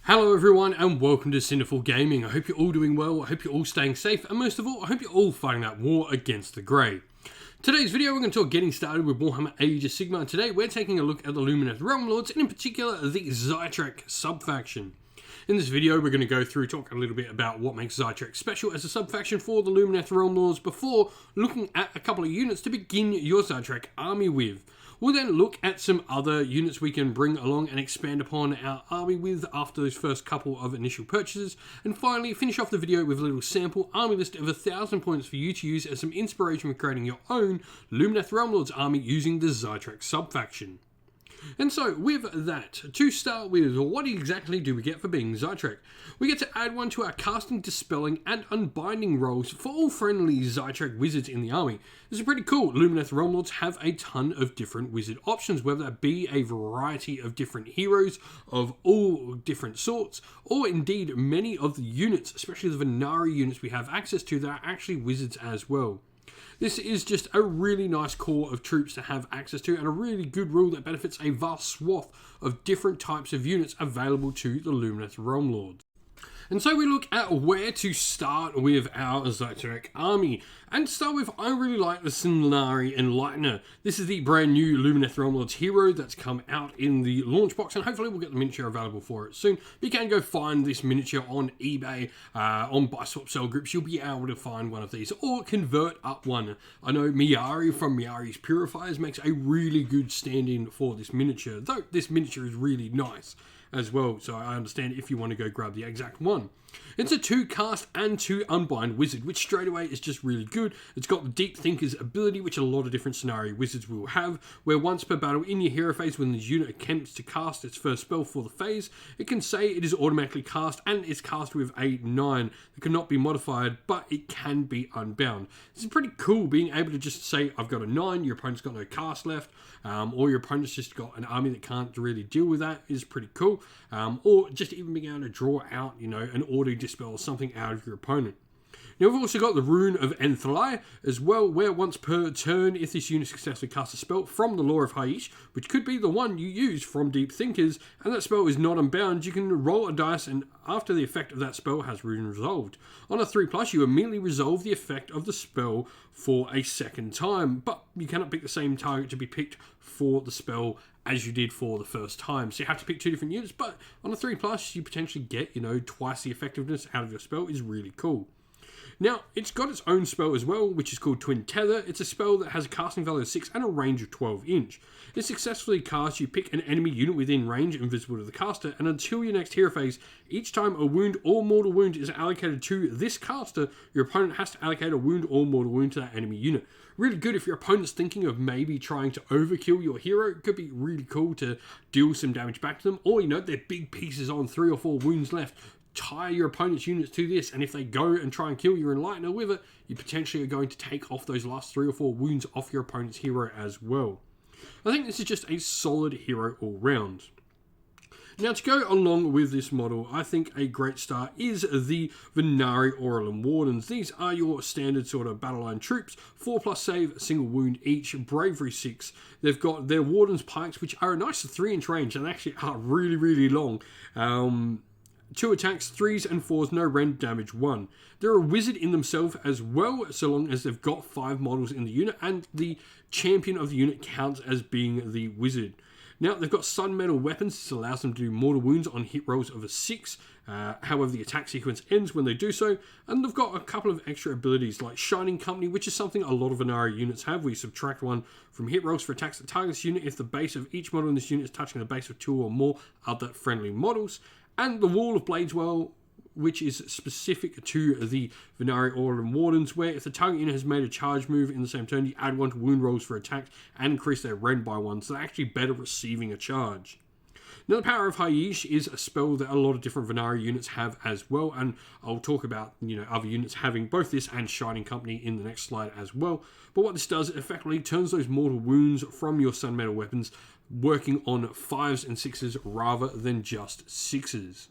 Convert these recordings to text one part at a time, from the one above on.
Hello everyone and welcome to Sinful Gaming. I hope you're all doing well, I hope you're all staying safe, and most of all, I hope you're all fighting that war against the Grey. Today's video we're going to talk getting started with Warhammer Age of Sigmar, and today we're taking a look at the Lumineth Realm Lords, and in particular the Zytrek sub-faction. In this video we're going to go through, talk a little bit about what makes Zytrek special as a sub-faction for the Lumineth Realm Lords before looking at a couple of units to begin your Zytrek army with. We'll then look at some other units we can bring along and expand upon our army with after those first couple of initial purchases. And finally, finish off the video with a little sample army list of 1,000 points for you to use as some inspiration for creating your own Lumineth Realm Lords army using the Zytrek sub-faction. And so, with that, to start with, what exactly do we get for being Zytrek? We get to add one to our casting, dispelling, and unbinding rolls for all friendly Zytrek wizards in the army. This is pretty cool. Lumineth Realm Lords have a ton of different wizard options, whether that be a variety of different heroes of all different sorts, or indeed many of the units, especially the Venari units we have access to, that are actually wizards as well. This is just a really nice core of troops to have access to, and a really good rule that benefits a vast swath of different types of units available to the Lumineth Realm Lords. And so we look at where to start with our Zytrek army. And to start with, I really like the Sigmar Enlightener. This is the brand new Lumineth Realm Lords hero that's come out in the launch box, and hopefully we'll get the miniature available for it soon. But you can go find this miniature on eBay, on buy swap sell groups. You'll be able to find one of these, or convert up one. I know Miari from Miari's Purifiers makes a really good stand-in for this miniature, though this miniature is really nice as well, so I understand if you want to go grab the exact one. It's a 2 cast and 2 unbind wizard, which straight away is just really good. It's got the Deep Thinker's ability, which a lot of different scenario wizards will have, where once per battle in your hero phase, when the unit attempts to cast its first spell for the phase, it can say it is automatically cast, and is cast with a 9 that cannot be modified, but it can be unbound. This is pretty cool, being able to just say, I've got a 9, your opponent's got no cast left, or your opponent's just got an army that can't really deal with that, is pretty cool. Or just even being able to draw out, an auto dispel or something out of your opponent. Now we've also got the Rune of Enthalai as well, where once per turn, if this unit successfully casts a spell from the Law of Haish, which could be the one you use from Deep Thinkers, and that spell is not unbound, you can roll a dice, and after the effect of that spell has been resolved. On a 3+, you immediately resolve the effect of the spell for a second time, but you cannot pick the same target to be picked for the spell as you did for the first time. So you have to pick 2 different units, but on a 3+, you potentially get, twice the effectiveness out of your spell. Is really cool. Now, it's got its own spell as well, which is called Twin Tether. It's a spell that has a casting value of 6 and a range of 12 inch. If successfully cast, you pick an enemy unit within range and visible to the caster, and until your next hero phase, each time a wound or mortal wound is allocated to this caster, your opponent has to allocate a wound or mortal wound to that enemy unit. Really good if your opponent's thinking of maybe trying to overkill your hero. It could be really cool to deal some damage back to them, or they're big pieces on 3 or 4 wounds left. Tie your opponent's units to this, and if they go and try and kill your Enlightener with it, you potentially are going to take off those last 3 or 4 wounds off your opponent's hero as well. I think this is just a solid hero all round. Now, to go along with this model, I think a great start is the Venari Aurelin Wardens. These are your standard sort of battle line troops, 4+ save, a single wound each, bravery 6. They've got their Warden's Pikes, which are a nice 3-inch range and actually are really, really long. 2 attacks, 3s and 4s, no rend, damage 1. They're a wizard in themselves as well, so long as they've got 5 models in the unit, and the champion of the unit counts as being the wizard. Now, they've got Sun Metal weapons. This allows them to do mortal wounds on hit rolls of a 6. However, the attack sequence ends when they do so. And they've got a couple of extra abilities like Shining Company, which is something a lot of Venari units have. We subtract 1 from hit rolls for attacks that target this unit if the base of each model in this unit is touching the base of 2 or more other friendly models. And the Wall of Bladeswell, which is specific to the Venari Aurelin Wardens, where if the target unit has made a charge move in the same turn, you add 1 to wound rolls for attacks and increase their rend by 1, so they're actually better receiving a charge. Now, the Power of Haish is a spell that a lot of different Venari units have as well, and I'll talk about other units having both this and Shining Company in the next slide as well. But what this does, it effectively turns those mortal wounds from your Sun Metal weapons working on 5s and 6s rather than just 6s.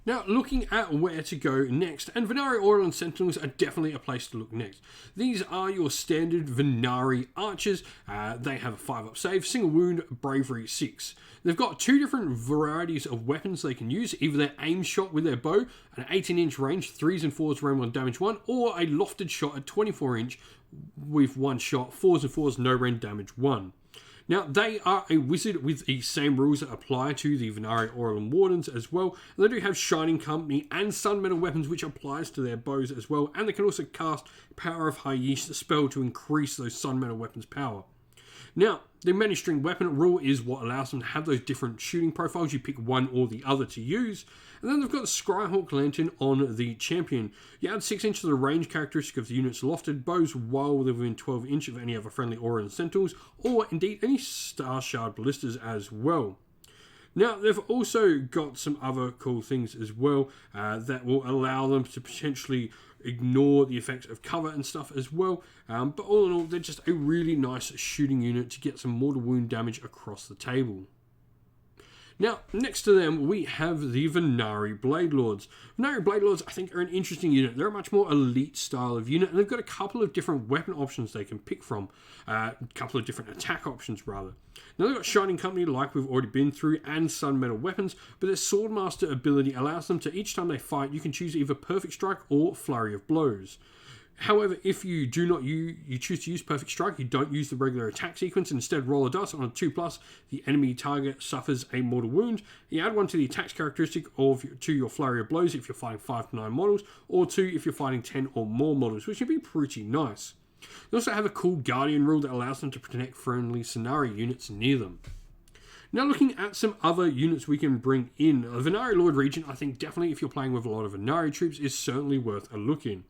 Now, looking at where to go next, and Venari Orlan Sentinels are definitely a place to look next. These are your standard Venari archers. They have a 5-up save, single wound, bravery 6. They've got 2 different varieties of weapons they can use, either their aim shot with their bow, an 18-inch range, 3s and 4s range 1 damage 1, or a lofted shot at 24-inch with 1 shot, 4s and 4s no range damage 1. Now, they are a wizard with the same rules that apply to the Venari Orlan Wardens as well. And they do have Shining Company and Sun Metal weapons, which applies to their bows as well. And they can also cast Power of Haiish, the spell to increase those Sun Metal weapons' power. Now, the many string weapon rule is what allows them to have those different shooting profiles. You pick one or the other to use. And then they've got the Scryhawk Lantern on the champion. You add 6 inches of the range characteristic of the unit's lofted bows while they're within 12 inches of any other friendly Orlan Sentinels, or indeed any Star Shard Ballistas as well. Now, they've also got some other cool things as well that will allow them to potentially ignore the effects of cover and stuff as well. But all in all, they're just a really nice shooting unit to get some mortal wound damage across the table. Now, next to them, we have the Venari Blade Lords. Venari Blade Lords, I think, are an interesting unit. They're a much more elite style of unit, and they've got a couple of different weapon options they can pick from. A couple of different attack options, rather. Now, they've got Shining Company, like we've already been through, and Sun Metal weapons, but their Swordmaster ability allows them to, each time they fight, you can choose either Perfect Strike or Flurry of Blows. However, if you do not you choose to use Perfect Strike, you don't use the regular attack sequence, and instead roll a dice on a 2+, the enemy target suffers a mortal wound. You add 1 to the attacks characteristic to your Flurry of Blows if you're fighting 5 to 9 models, or 2 if you're fighting 10 or more models, which can be pretty nice. They also have a cool Guardian rule that allows them to protect friendly scenario units near them. Now, looking at some other units we can bring in, a Venari Lord Regent, I think definitely if you're playing with a lot of Venari troops, is certainly worth a look in.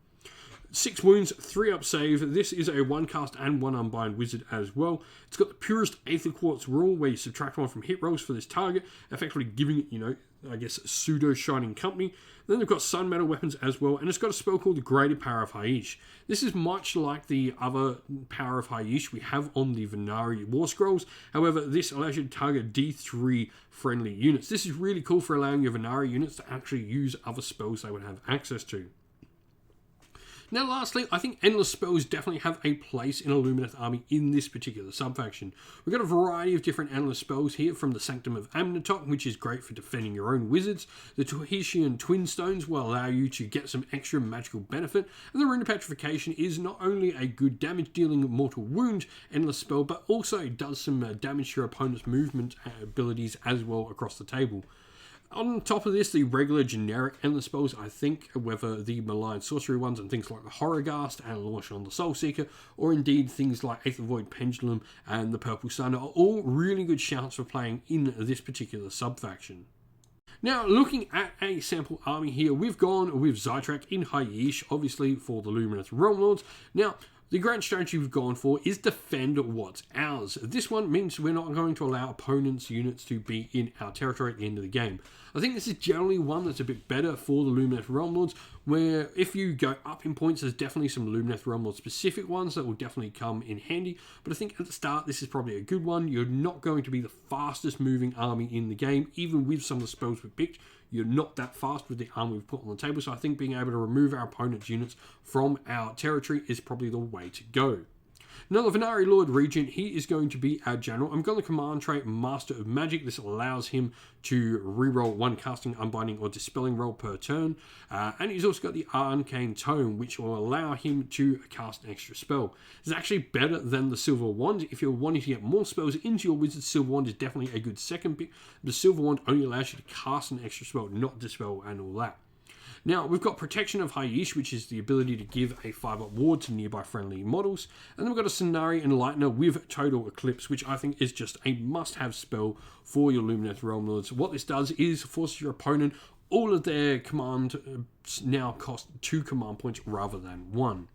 6 wounds, 3-up save. This is a 1 cast and 1 unbind wizard as well. It's got the purest Aether Quartz rule where you subtract 1 from hit rolls for this target, effectively giving it, I guess, pseudo Shining Company. Then they've got Sun Metal weapons as well, and it's got a spell called the Greater Power of Haiish. This is much like the other Power of Haiish we have on the Venari War Scrolls. However, this allows you to target D3 friendly units. This is really cool for allowing your Venari units to actually use other spells they would have access to. Now, lastly, I think Endless Spells definitely have a place in a Lumineth army in this particular subfaction. We've got a variety of different Endless Spells here, from the Sanctum of Amnatok, which is great for defending your own wizards. The Tahitian Twin Stones will allow you to get some extra magical benefit, and the Rune of Petrification is not only a good damage-dealing mortal wound Endless Spell, but also does some damage to your opponent's movement abilities as well across the table. On top of this, the regular generic Endless Spells, I think, whether the Malign Sorcery ones and things like the Horrorghast and Launch on the Soulseeker, or indeed things like Aether Void Pendulum and the Purple Sun, are all really good shouts for playing in this particular subfaction. Now, looking at a sample army here, we've gone with Zytrec in Haiish, obviously for the Lumineth Realm Lords. Now, the grand strategy we've gone for is defend what's ours. This one means we're not going to allow opponents' units to be in our territory at the end of the game. I think this is generally one that's a bit better for the Lumineth Realm Lords, where if you go up in points, there's definitely some Lumineth Realm Lord specific ones that will definitely come in handy. But I think at the start, this is probably a good one. You're not going to be the fastest moving army in the game, even with some of the spells we picked. You're not that fast with the army we've put on the table, so I think being able to remove our opponent's units from our territory is probably the way to go. Now, the Venari Lord Regent, he is going to be our general. I'm going to command trait Master of Magic. This allows him to reroll 1 casting, unbinding, or dispelling roll per turn. And he's also got the Arcane Tome, which will allow him to cast an extra spell. It's actually better than the Silver Wand. If you're wanting to get more spells into your wizard, Silver Wand is definitely a good second pick. The Silver Wand only allows you to cast an extra spell, not dispel and all that. Now, we've got Protection of Haiish, which is the ability to give a 5-up ward to nearby friendly models. And then we've got a Cenari Enlightener with Total Eclipse, which I think is just a must-have spell for your Lumineth Realm Lords. What this does is force your opponent, all of their command now cost 2 command points rather than 1.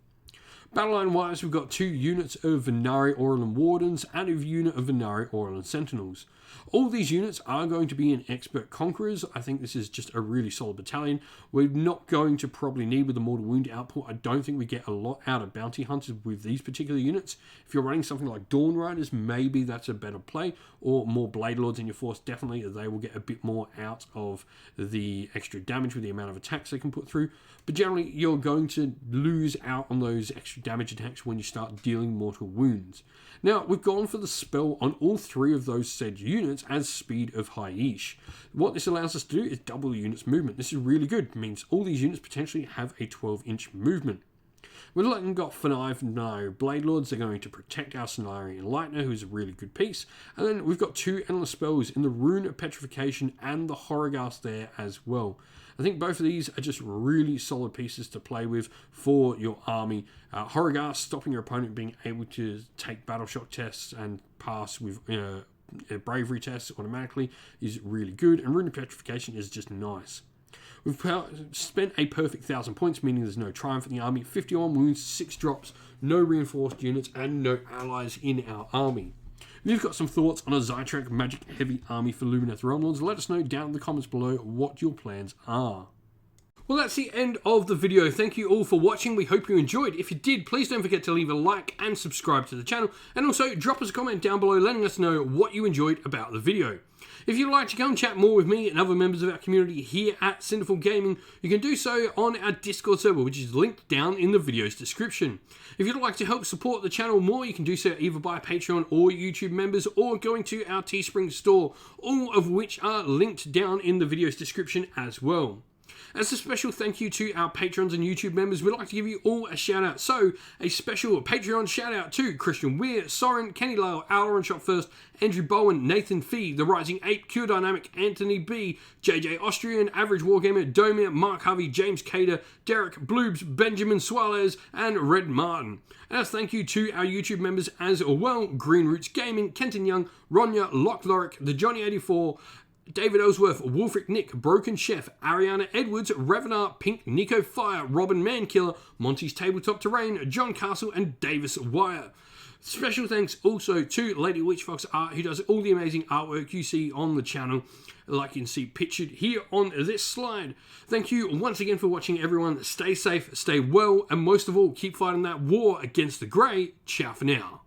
Battleline wise, we've got 2 units of Venari Orlan Wardens and a unit of Venari Orlan Sentinels. All these units are going to be in Expert Conquerors. I think this is just a really solid battalion. We're not going to probably need with the Mortal Wound output. I don't think we get a lot out of Bounty Hunters with these particular units. If you're running something like Dawn Riders, maybe that's a better play, or more Blade Lords in your force. Definitely they will get a bit more out of the extra damage with the amount of attacks they can put through. But generally, you're going to lose out on those extra damage attacks when you start dealing mortal wounds. Now, we've gone for the spell on all 3 of those said units as Speed of High-ish. What this allows us to do is double the unit's movement. This is really good. It means all these units potentially have a 12-inch movement. We've got Fenaiv no Blade Lords. They're going to protect our Solarian Lightner, who's a really good piece. And then we've got 2 endless spells in the Rune of Petrification and the Horrorghast there as well. I think both of these are just really solid pieces to play with for your army. Horrorghast, stopping your opponent being able to take battle shock tests and pass with bravery tests automatically is really good. And Rune of Petrification is just nice. We've spent a perfect 1,000 points, meaning there's no triumph in the army, 51 wounds, 6 drops, no reinforced units, and no allies in our army. If you've got some thoughts on a Zytrec magic heavy army for Lumineth Realm Lords, let us know down in the comments below what your plans are. Well, that's the end of the video. Thank you all for watching. We hope you enjoyed. If you did, please don't forget to leave a like and subscribe to the channel. And also drop us a comment down below letting us know what you enjoyed about the video. If you'd like to come and chat more with me and other members of our community here at Sinful Gaming, you can do so on our Discord server, which is linked down in the video's description. If you'd like to help support the channel more, you can do so either by Patreon or YouTube members, or going to our Teespring store, all of which are linked down in the video's description as well. As a special thank you to our patrons and YouTube members, we'd like to give you all a shout out. So, a special Patreon shout out to Christian Weir, Soren, Kenny Lyle, Aaron Shot First, Andrew Bowen, Nathan Fee, The Rising Ape, Q Dynamic, Anthony B, JJ Austrian, Average Wargamer, Domir, Mark Harvey, James Cater, Derek, Bloobs, Benjamin Suarez, and Red Martin. And as thank you to our YouTube members as well, Green Roots Gaming, Kenton Young, Ronya, Lock Lorick, The Johnny 84, David Ellsworth, Wolfric Nick, Broken Chef, Ariana Edwards, Revenar, Pink, Nico Fire, Robin Mankiller, Monty's Tabletop Terrain, John Castle, and Davis Wire. Special thanks also to Lady Witchfox Art, who does all the amazing artwork you see on the channel, like you can see pictured here on this slide. Thank you once again for watching, everyone. Stay safe, stay well, and most of all, keep fighting that war against the Grey. Ciao for now.